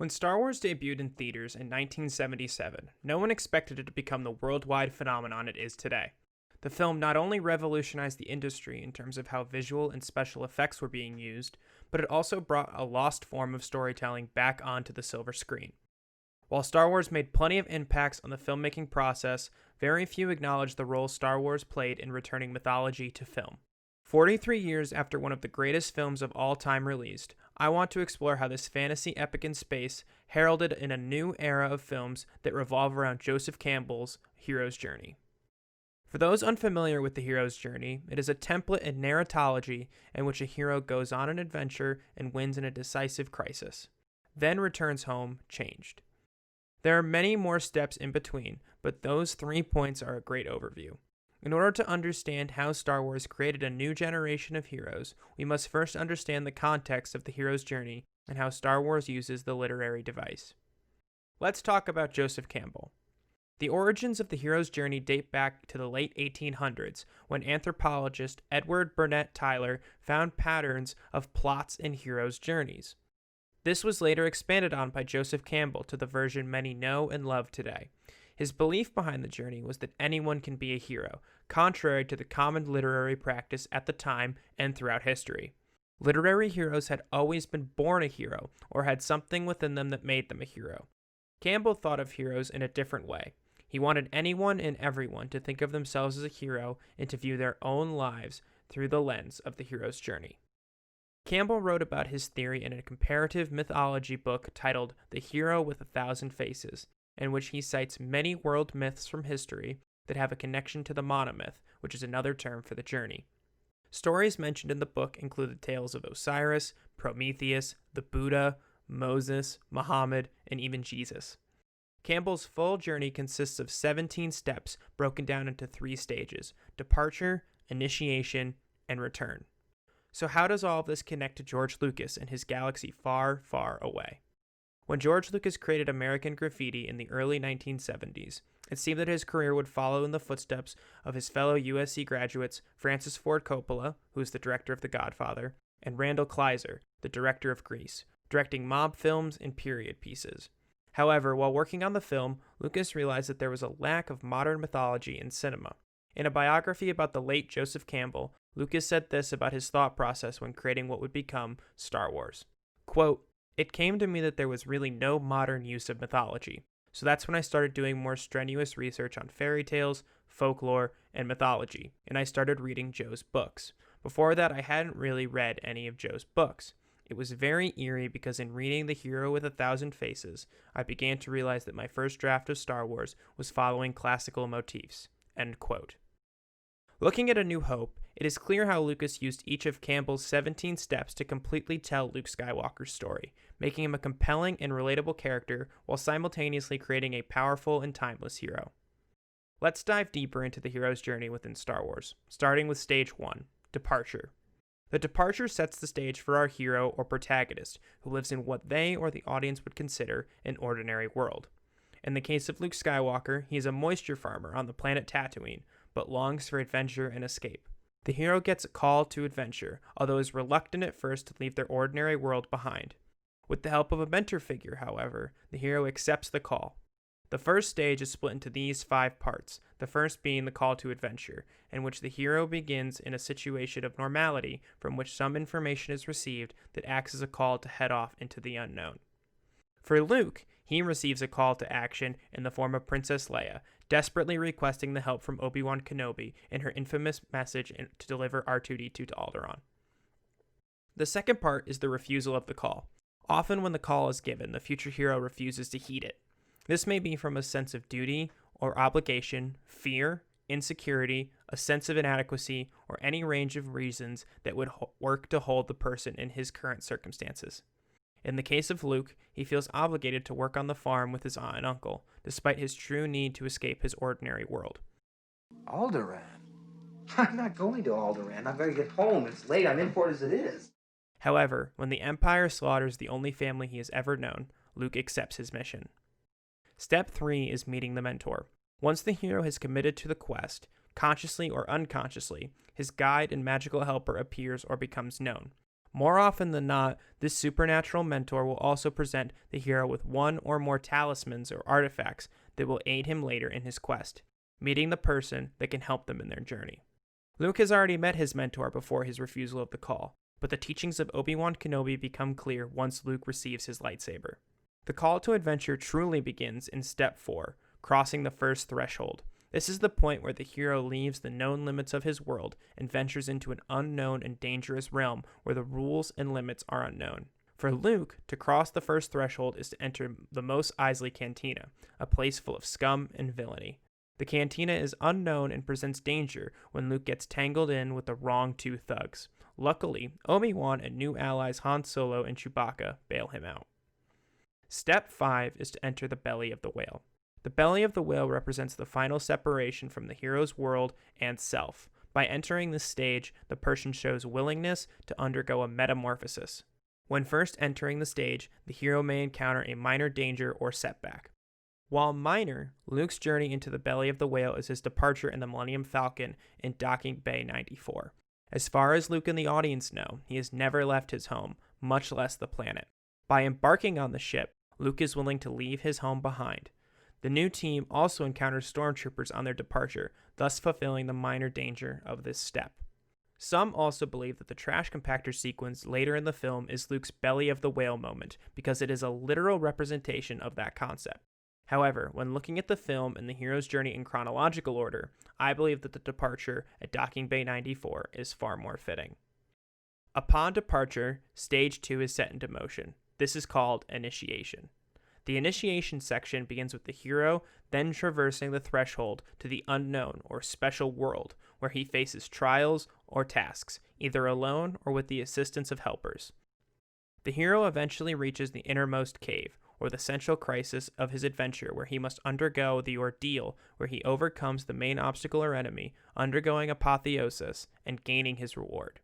When Star Wars debuted in theaters in 1977, no one expected it to become the worldwide phenomenon it is today. The film not only revolutionized the industry in terms of how visual and special effects were being used, but it also brought a lost form of storytelling back onto the silver screen. While Star Wars made plenty of impacts on the filmmaking process, very few acknowledge the role Star Wars played in returning mythology to film. 43 years after one of the greatest films of all time released, I want to explore how this fantasy epic in space heralded in a new era of films that revolve around Joseph Campbell's hero's journey. For those unfamiliar with the hero's journey, it is a template in narratology in which a hero goes on an adventure and wins in a decisive crisis, then returns home changed. There are many more steps in between, but those 3 points are a great overview. In order to understand how Star Wars created a new generation of heroes, we must first understand the context of the hero's journey and how Star Wars uses the literary device. Let's talk about Joseph Campbell. The origins of the hero's journey date back to the late 1800s, when anthropologist Edward Burnett Tylor found patterns of plots in heroes' journeys. This was later expanded on by Joseph Campbell to the version many know and love today. His belief behind the journey was that anyone can be a hero, contrary to the common literary practice at the time and throughout history. Literary heroes had always been born a hero, or had something within them that made them a hero. Campbell thought of heroes in a different way. He wanted anyone and everyone to think of themselves as a hero and to view their own lives through the lens of the hero's journey. Campbell wrote about his theory in a comparative mythology book titled The Hero with a Thousand Faces, in which he cites many world myths from history that have a connection to the monomyth, which is another term for the journey. Stories mentioned in the book include the tales of Osiris, Prometheus, the Buddha, Moses, Muhammad, and even Jesus. Campbell's full journey consists of 17 steps broken down into 3 stages: departure, initiation, and return. So how does all of this connect to George Lucas and his galaxy far, far away? When George Lucas created American Graffiti in the early 1970s, it seemed that his career would follow in the footsteps of his fellow USC graduates Francis Ford Coppola, who is the director of The Godfather, and Randall Kleiser, the director of Grease, directing mob films and period pieces. However, while working on the film, Lucas realized that there was a lack of modern mythology in cinema. In a biography about the late Joseph Campbell, Lucas said this about his thought process when creating what would become Star Wars. Quote, "It came to me that there was really no modern use of mythology, so that's when I started doing more strenuous research on fairy tales, folklore, and mythology, and I started reading Joe's books. Before that, I hadn't really read any of Joe's books. It was very eerie because in reading The Hero with a Thousand Faces, I began to realize that my first draft of Star Wars was following classical motifs." End quote. Looking at A New Hope, it is clear how Lucas used each of Campbell's 17 steps to completely tell Luke Skywalker's story, making him a compelling and relatable character while simultaneously creating a powerful and timeless hero. Let's dive deeper into the hero's journey within Star Wars, starting with Stage 1, Departure. The departure sets the stage for our hero or protagonist, who lives in what they or the audience would consider an ordinary world. In the case of Luke Skywalker, he is a moisture farmer on the planet Tatooine, but longs for adventure and escape. The hero gets a call to adventure, although is reluctant at first to leave their ordinary world behind. With the help of a mentor figure, however, the hero accepts the call. The first stage is split into these 5 parts, the first being the call to adventure, in which the hero begins in a situation of normality from which some information is received that acts as a call to head off into the unknown. For Luke, he receives a call to action in the form of Princess Leia, desperately requesting the help from Obi-Wan Kenobi in her infamous message to deliver R2-D2 to Alderaan. The second part is the refusal of the call. Often when the call is given, the future hero refuses to heed it. This may be from a sense of duty or obligation, fear, insecurity, a sense of inadequacy, or any range of reasons that would work to hold the person in his current circumstances. In the case of Luke, he feels obligated to work on the farm with his aunt and uncle, despite his true need to escape his ordinary world. Alderaan? I'm not going to Alderaan. I've got to get home. It's late. I'm in port as it is. However, when the Empire slaughters the only family he has ever known, Luke accepts his mission. Step 3 is meeting the mentor. Once the hero has committed to the quest, consciously or unconsciously, his guide and magical helper appears or becomes known. More often than not, this supernatural mentor will also present the hero with one or more talismans or artifacts that will aid him later in his quest, meeting the person that can help them in their journey. Luke has already met his mentor before his refusal of the call, but the teachings of Obi-Wan Kenobi become clear once Luke receives his lightsaber. The call to adventure truly begins in Step 4, crossing the first threshold. This is the point where the hero leaves the known limits of his world and ventures into an unknown and dangerous realm where the rules and limits are unknown. For Luke, to cross the first threshold is to enter the Mos Eisley Cantina, a place full of scum and villainy. The cantina is unknown and presents danger when Luke gets tangled in with the wrong two thugs. Luckily, Obi-Wan and new allies Han Solo and Chewbacca bail him out. Step 5 is to enter the belly of the whale. The belly of the whale represents the final separation from the hero's world and self. By entering this stage, the person shows willingness to undergo a metamorphosis. When first entering the stage, the hero may encounter a minor danger or setback. While minor, Luke's journey into the belly of the whale is his departure in the Millennium Falcon in Docking Bay 94. As far as Luke and the audience know, he has never left his home, much less the planet. By embarking on the ship, Luke is willing to leave his home behind. The new team also encounters stormtroopers on their departure, thus fulfilling the minor danger of this step. Some also believe that the trash compactor sequence later in the film is Luke's belly of the whale moment, because it is a literal representation of that concept. However, when looking at the film and the hero's journey in chronological order, I believe that the departure at Docking Bay 94 is far more fitting. Upon departure, Stage 2 is set into motion. This is called initiation. The initiation section begins with the hero then traversing the threshold to the unknown or special world, where he faces trials or tasks, either alone or with the assistance of helpers. The hero eventually reaches the innermost cave, or the central crisis of his adventure, where he must undergo the ordeal where he overcomes the main obstacle or enemy, undergoing apotheosis, and gaining his reward.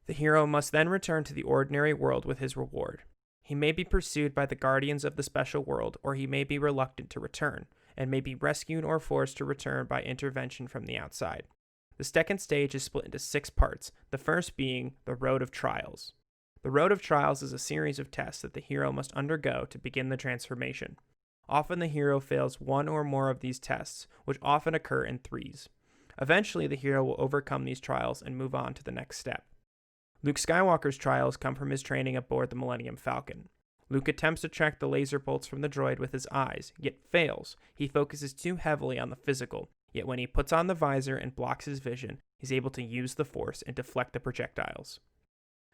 The hero must then return to the ordinary world with his reward. He may be pursued by the guardians of the special world, or he may be reluctant to return, and may be rescued or forced to return by intervention from the outside. The second stage is split into 6 parts, the first being the Road of Trials. The Road of Trials is a series of tests that the hero must undergo to begin the transformation. Often the hero fails one or more of these tests, which often occur in threes. Eventually the hero will overcome these trials and move on to the next step. Luke Skywalker's trials come from his training aboard the Millennium Falcon. Luke attempts to track the laser bolts from the droid with his eyes, yet fails. He focuses too heavily on the physical, yet when he puts on the visor and blocks his vision, he's able to use the Force and deflect the projectiles.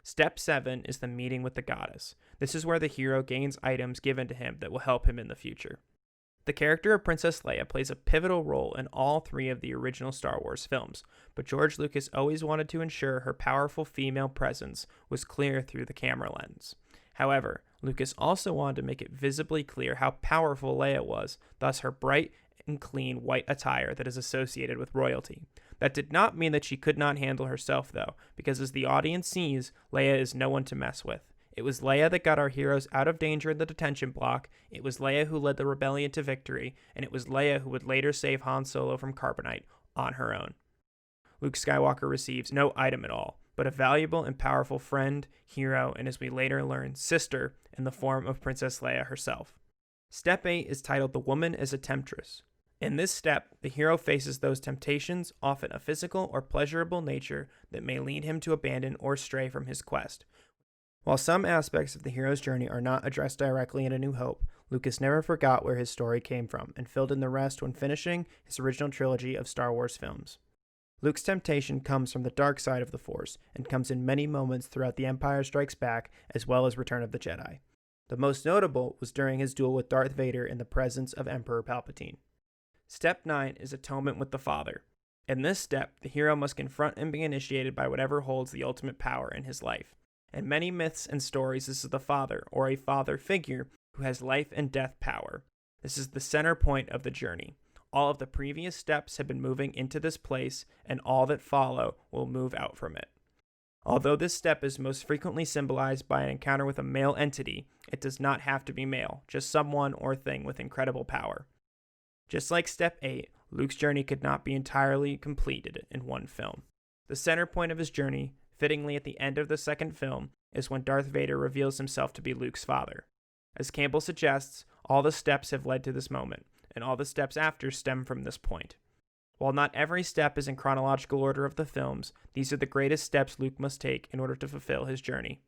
Step 7 is the meeting with the goddess. This is where the hero gains items given to him that will help him in the future. The character of Princess Leia plays a pivotal role in all 3 of the original Star Wars films, but George Lucas always wanted to ensure her powerful female presence was clear through the camera lens. However, Lucas also wanted to make it visibly clear how powerful Leia was, thus her bright and clean white attire that is associated with royalty. That did not mean that she could not handle herself, though, because as the audience sees, Leia is no one to mess with. It was Leia that got our heroes out of danger in the detention block, it was Leia who led the rebellion to victory, and it was Leia who would later save Han Solo from carbonite on her own. Luke Skywalker receives no item at all, but a valuable and powerful friend, hero, and as we later learn, sister in the form of Princess Leia herself. Step 8 is titled The Woman as a Temptress. In this step, the hero faces those temptations, often a physical or pleasurable nature, that may lead him to abandon or stray from his quest. While some aspects of the hero's journey are not addressed directly in A New Hope, Lucas never forgot where his story came from and filled in the rest when finishing his original trilogy of Star Wars films. Luke's temptation comes from the dark side of the Force and comes in many moments throughout The Empire Strikes Back as well as Return of the Jedi. The most notable was during his duel with Darth Vader in the presence of Emperor Palpatine. Step 9 is Atonement with the Father. In this step, the hero must confront and be initiated by whatever holds the ultimate power in his life. In many myths and stories, this is the father, or a father figure, who has life and death power. This is the center point of the journey. All of the previous steps have been moving into this place, and all that follow will move out from it. Although this step is most frequently symbolized by an encounter with a male entity, it does not have to be male, just someone or thing with incredible power. Just like Step 8, Luke's journey could not be entirely completed in one film. The center point of his journey, fittingly at the end of the second film, is when Darth Vader reveals himself to be Luke's father. As Campbell suggests, all the steps have led to this moment, and all the steps after stem from this point. While not every step is in chronological order of the films, these are the greatest steps Luke must take in order to fulfill his journey.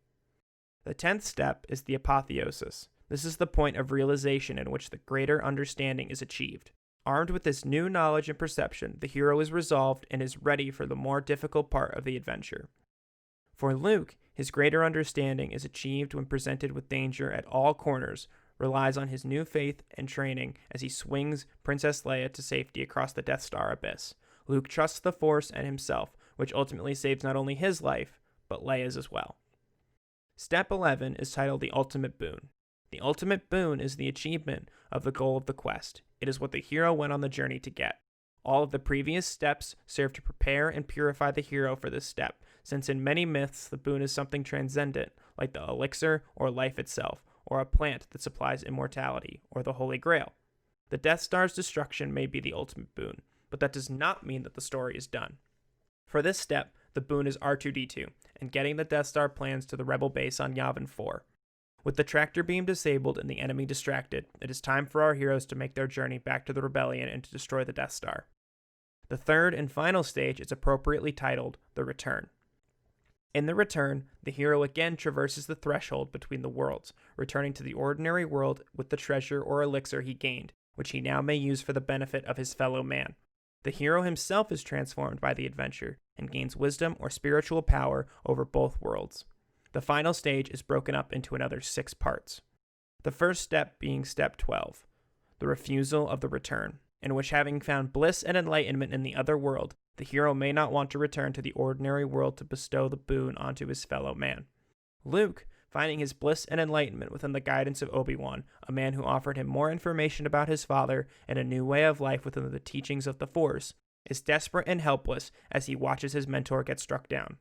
The 10th step is the apotheosis. This is the point of realization in which the greater understanding is achieved. Armed with this new knowledge and perception, the hero is resolved and is ready for the more difficult part of the adventure. For Luke, his greater understanding is achieved when presented with danger at all corners, relies on his new faith and training as he swings Princess Leia to safety across the Death Star abyss. Luke trusts the Force and himself, which ultimately saves not only his life, but Leia's as well. Step 11 is titled the Ultimate Boon. The ultimate boon is the achievement of the goal of the quest. It is what the hero went on the journey to get. All of the previous steps serve to prepare and purify the hero for this step, since in many myths the boon is something transcendent, like the elixir or life itself, or a plant that supplies immortality, or the Holy Grail. The Death Star's destruction may be the ultimate boon, but that does not mean that the story is done. For this step, the boon is R2-D2, and getting the Death Star plans to the Rebel base on Yavin 4. With the tractor beam disabled and the enemy distracted, it is time for our heroes to make their journey back to the Rebellion and to destroy the Death Star. The third and final stage is appropriately titled The Return. In The Return, the hero again traverses the threshold between the worlds, returning to the ordinary world with the treasure or elixir he gained, which he now may use for the benefit of his fellow man. The hero himself is transformed by the adventure and gains wisdom or spiritual power over both worlds. The final stage is broken up into another 6 parts. The first step being Step 12, the refusal of the return, in which, having found bliss and enlightenment in the other world, the hero may not want to return to the ordinary world to bestow the boon onto his fellow man. Luke, finding his bliss and enlightenment within the guidance of Obi-Wan, a man who offered him more information about his father and a new way of life within the teachings of the Force, is desperate and helpless as he watches his mentor get struck down.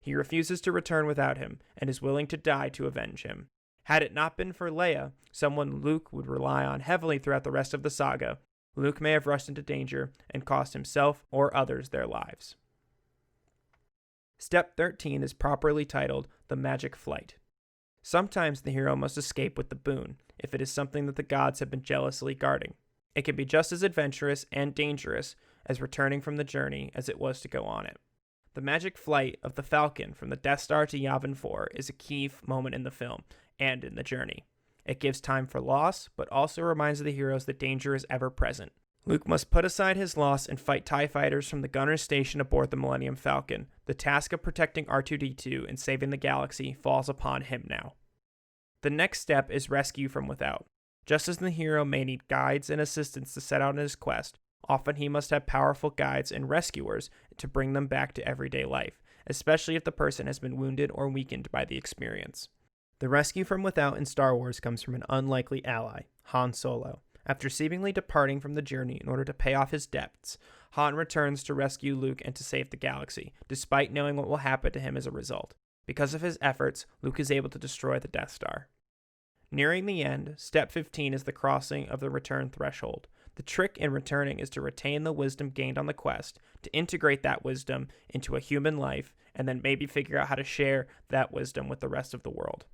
He refuses to return without him and is willing to die to avenge him. Had it not been for Leia, someone Luke would rely on heavily throughout the rest of the saga, Luke may have rushed into danger and cost himself or others their lives. Step 13 is properly titled The Magic Flight. Sometimes the hero must escape with the boon, if it is something that the gods have been jealously guarding. It can be just as adventurous and dangerous as returning from the journey as it was to go on it. The magic flight of the Falcon from the Death Star to Yavin 4 is a key moment in the film and in the journey. It gives time for loss, but also reminds the heroes that danger is ever present. Luke must put aside his loss and fight TIE fighters from the gunner's station aboard the Millennium Falcon. The task of protecting R2-D2 and saving the galaxy falls upon him now. The next step is rescue from without. Just as the hero may need guides and assistants to set out on his quest, often he must have powerful guides and rescuers to bring them back to everyday life, especially if the person has been wounded or weakened by the experience. The rescue from without in Star Wars comes from an unlikely ally, Han Solo. After seemingly departing from the journey in order to pay off his debts, Han returns to rescue Luke and to save the galaxy, despite knowing what will happen to him as a result. Because of his efforts, Luke is able to destroy the Death Star. Nearing the end, Step 15 is the crossing of the return threshold. The trick in returning is to retain the wisdom gained on the quest, to integrate that wisdom into a human life, and then maybe figure out how to share that wisdom with the rest of the world.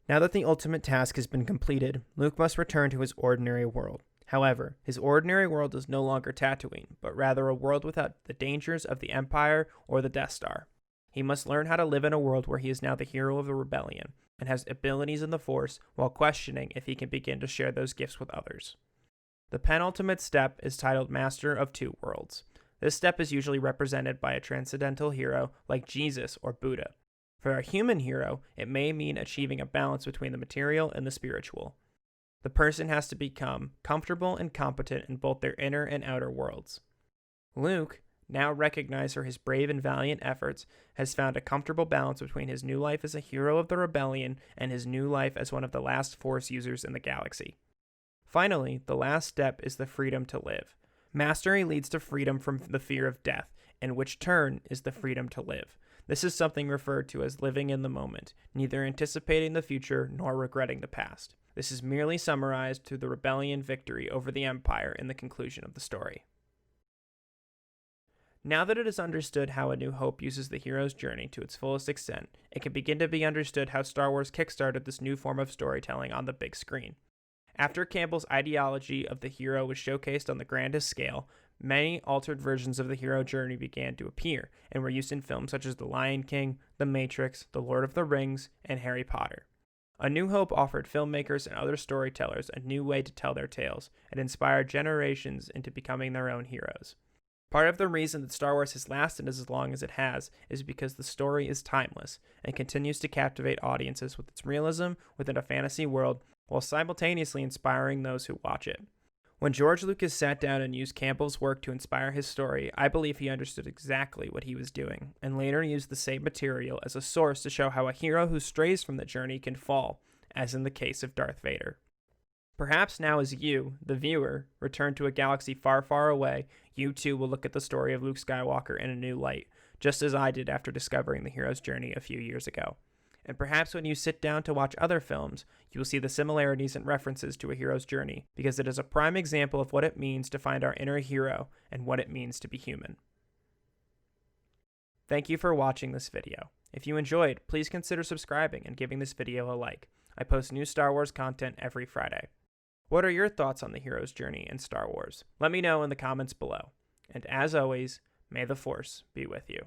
Now that the ultimate task has been completed, Luke must return to his ordinary world. However, his ordinary world is no longer Tatooine, but rather a world without the dangers of the Empire or the Death Star. He must learn how to live in a world where he is now the hero of the rebellion, and has abilities in the Force while questioning if he can begin to share those gifts with others. The penultimate step is titled Master of Two Worlds. This step is usually represented by a transcendental hero like Jesus or Buddha. For a human hero, it may mean achieving a balance between the material and the spiritual. The person has to become comfortable and competent in both their inner and outer worlds. Luke, now recognized for his brave and valiant efforts, has found a comfortable balance between his new life as a hero of the rebellion and his new life as one of the last Force users in the galaxy. Finally, the last step is the freedom to live. Mastery leads to freedom from the fear of death, and which turn is the freedom to live. This is something referred to as living in the moment, neither anticipating the future nor regretting the past. This is merely summarized through the rebellion victory over the Empire in the conclusion of the story. Now that it is understood how A New Hope uses the hero's journey to its fullest extent, it can begin to be understood how Star Wars kickstarted this new form of storytelling on the big screen. After Campbell's ideology of the hero was showcased on the grandest scale, many altered versions of the hero journey began to appear and were used in films such as The Lion King, The Matrix, The Lord of the Rings, and Harry Potter. A New Hope offered filmmakers and other storytellers a new way to tell their tales and inspired generations into becoming their own heroes. Part of the reason that Star Wars has lasted as long as it has is because the story is timeless and continues to captivate audiences with its realism within a fantasy world while simultaneously inspiring those who watch it. When George Lucas sat down and used Campbell's work to inspire his story, I believe he understood exactly what he was doing, and later used the same material as a source to show how a hero who strays from the journey can fall, as in the case of Darth Vader. Perhaps now as you, the viewer, return to a galaxy far, far away, you too will look at the story of Luke Skywalker in a new light, just as I did after discovering the hero's journey a few years ago. And perhaps when you sit down to watch other films, you will see the similarities and references to a hero's journey, because it is a prime example of what it means to find our inner hero and what it means to be human. Thank you for watching this video. If you enjoyed, please consider subscribing and giving this video a like. I post new Star Wars content every Friday. What are your thoughts on the hero's journey in Star Wars? Let me know in the comments below. And as always, may the Force be with you.